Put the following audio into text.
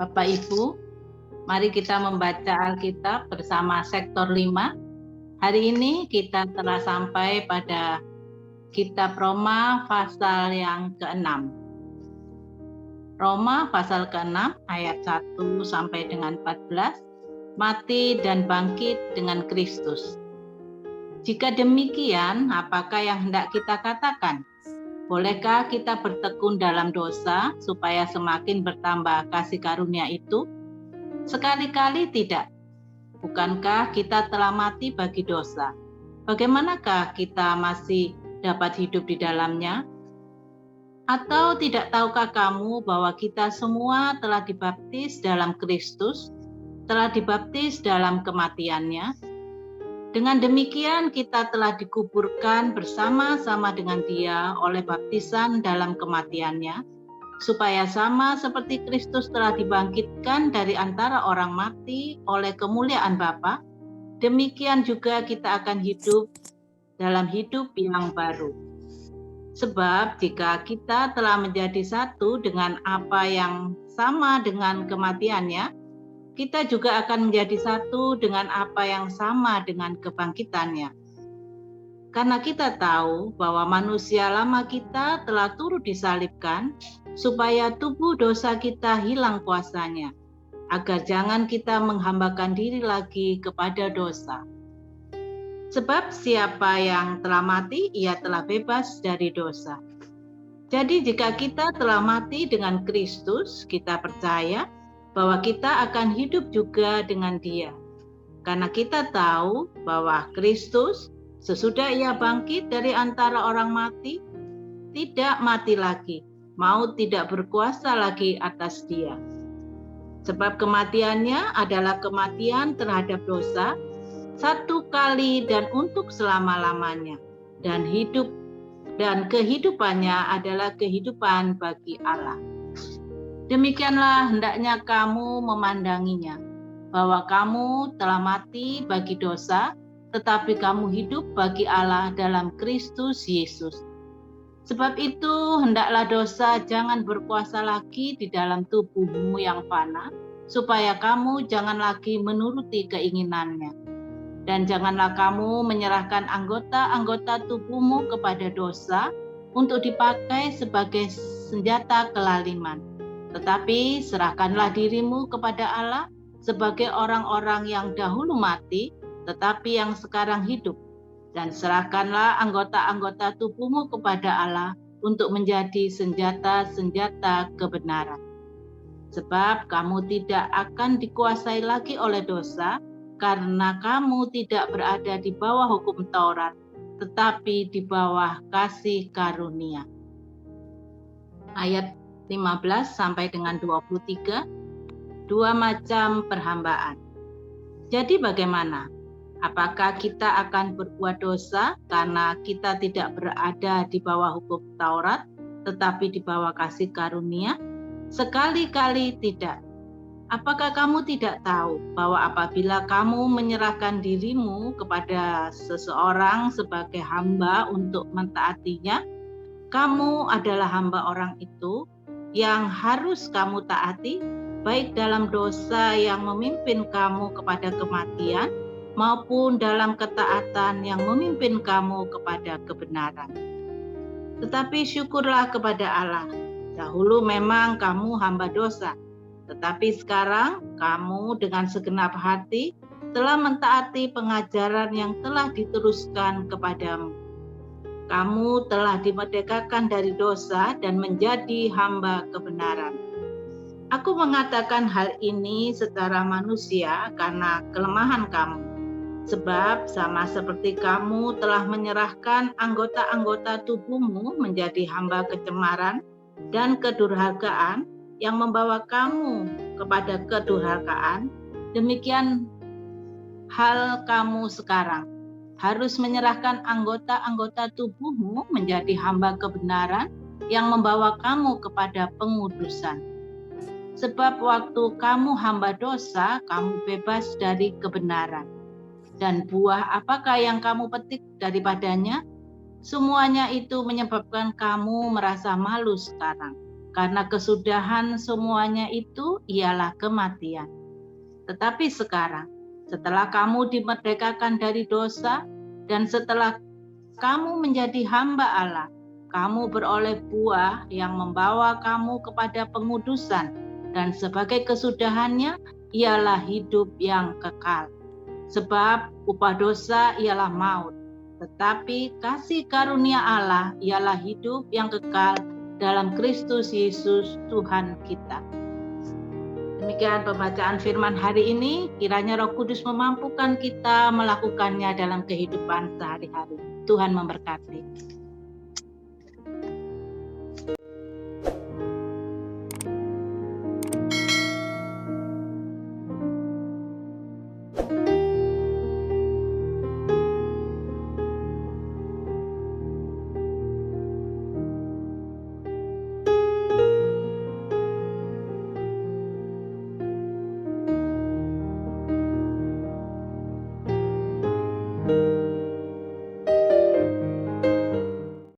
Bapak Ibu, mari kita membaca Alkitab bersama sektor 5. Hari ini kita telah sampai pada kitab Roma pasal yang ke-6. Roma pasal ke-6 ayat 1 sampai dengan 14, mati dan bangkit dengan Kristus. Jika demikian, apakah yang hendak kita katakan? Bolehkah kita bertekun dalam dosa supaya semakin bertambah kasih karunia itu? Sekali-kali tidak. Bukankah kita telah mati bagi dosa? Bagaimanakah kita masih dapat hidup di dalamnya? Atau tidak tahukah kamu bahwa kita semua telah dibaptis dalam Kristus, telah dibaptis dalam kematiannya? Dengan demikian kita telah dikuburkan bersama-sama dengan Dia oleh baptisan dalam kematiannya, supaya sama seperti Kristus telah dibangkitkan dari antara orang mati oleh kemuliaan Bapa, demikian juga kita akan hidup dalam hidup yang baru. Sebab jika kita telah menjadi satu dengan apa yang sama dengan kematiannya, kita juga akan menjadi satu dengan apa yang sama dengan kebangkitannya. Karena kita tahu bahwa manusia lama kita telah turut disalibkan, supaya tubuh dosa kita hilang kuasanya, agar jangan kita menghambakan diri lagi kepada dosa. Sebab siapa yang telah mati, ia telah bebas dari dosa. Jadi jika kita telah mati dengan Kristus, kita percaya bahwa kita akan hidup juga dengan Dia. Karena kita tahu bahwa Kristus, sesudah Ia bangkit dari antara orang mati, tidak mati lagi, maut tidak berkuasa lagi atas Dia. Sebab kematiannya adalah kematian terhadap dosa, satu kali dan untuk selama-lamanya, dan kehidupannya adalah kehidupan bagi Allah. Demikianlah hendaknya kamu memandanginya, bahwa kamu telah mati bagi dosa, tetapi kamu hidup bagi Allah dalam Kristus Yesus. Sebab itu hendaklah dosa jangan berkuasa lagi di dalam tubuhmu yang fana, supaya kamu jangan lagi menuruti keinginannya. Dan janganlah kamu menyerahkan anggota-anggota tubuhmu kepada dosa untuk dipakai sebagai senjata kelaliman. Tetapi serahkanlah dirimu kepada Allah sebagai orang-orang yang dahulu mati, tetapi yang sekarang hidup. Dan serahkanlah anggota-anggota tubuhmu kepada Allah untuk menjadi senjata-senjata kebenaran. Sebab kamu tidak akan dikuasai lagi oleh dosa, karena kamu tidak berada di bawah hukum Taurat, tetapi di bawah kasih karunia. Ayat 15 sampai dengan 23, dua macam perhambaan. Jadi bagaimana? Apakah kita akan berbuat dosa karena kita tidak berada di bawah hukum Taurat, tetapi di bawah kasih karunia? Sekali-kali tidak. Apakah kamu tidak tahu bahwa apabila kamu menyerahkan dirimu kepada seseorang sebagai hamba untuk mentaatinya, kamu adalah hamba orang itu yang harus kamu taati, baik dalam dosa yang memimpin kamu kepada kematian, maupun dalam ketaatan yang memimpin kamu kepada kebenaran. Tetapi syukurlah kepada Allah, dahulu memang kamu hamba dosa, tetapi sekarang kamu dengan segenap hati telah mentaati pengajaran yang telah diteruskan kepadamu. Kamu telah dimerdekakan dari dosa dan menjadi hamba kebenaran. Aku mengatakan hal ini secara manusia karena kelemahan kamu. Sebab sama seperti kamu telah menyerahkan anggota-anggota tubuhmu menjadi hamba kecemaran dan kedurhakaan yang membawa kamu kepada kedurhakaan, demikian hal kamu sekarang harus menyerahkan anggota-anggota tubuhmu menjadi hamba kebenaran yang membawa kamu kepada pengudusan. Sebab waktu kamu hamba dosa, kamu bebas dari kebenaran. Dan buah apakah yang kamu petik daripadanya? Semuanya itu menyebabkan kamu merasa malu sekarang, karena kesudahan semuanya itu ialah kematian. Tetapi sekarang, setelah kamu dimerdekakan dari dosa, dan setelah kamu menjadi hamba Allah, kamu beroleh buah yang membawa kamu kepada pengudusan, dan sebagai kesudahannya ialah hidup yang kekal. Sebab upah dosa ialah maut, tetapi kasih karunia Allah ialah hidup yang kekal dalam Kristus Yesus Tuhan kita. Demikian pembacaan firman hari ini, kiranya Roh Kudus memampukan kita melakukannya dalam kehidupan sehari-hari. Tuhan memberkati.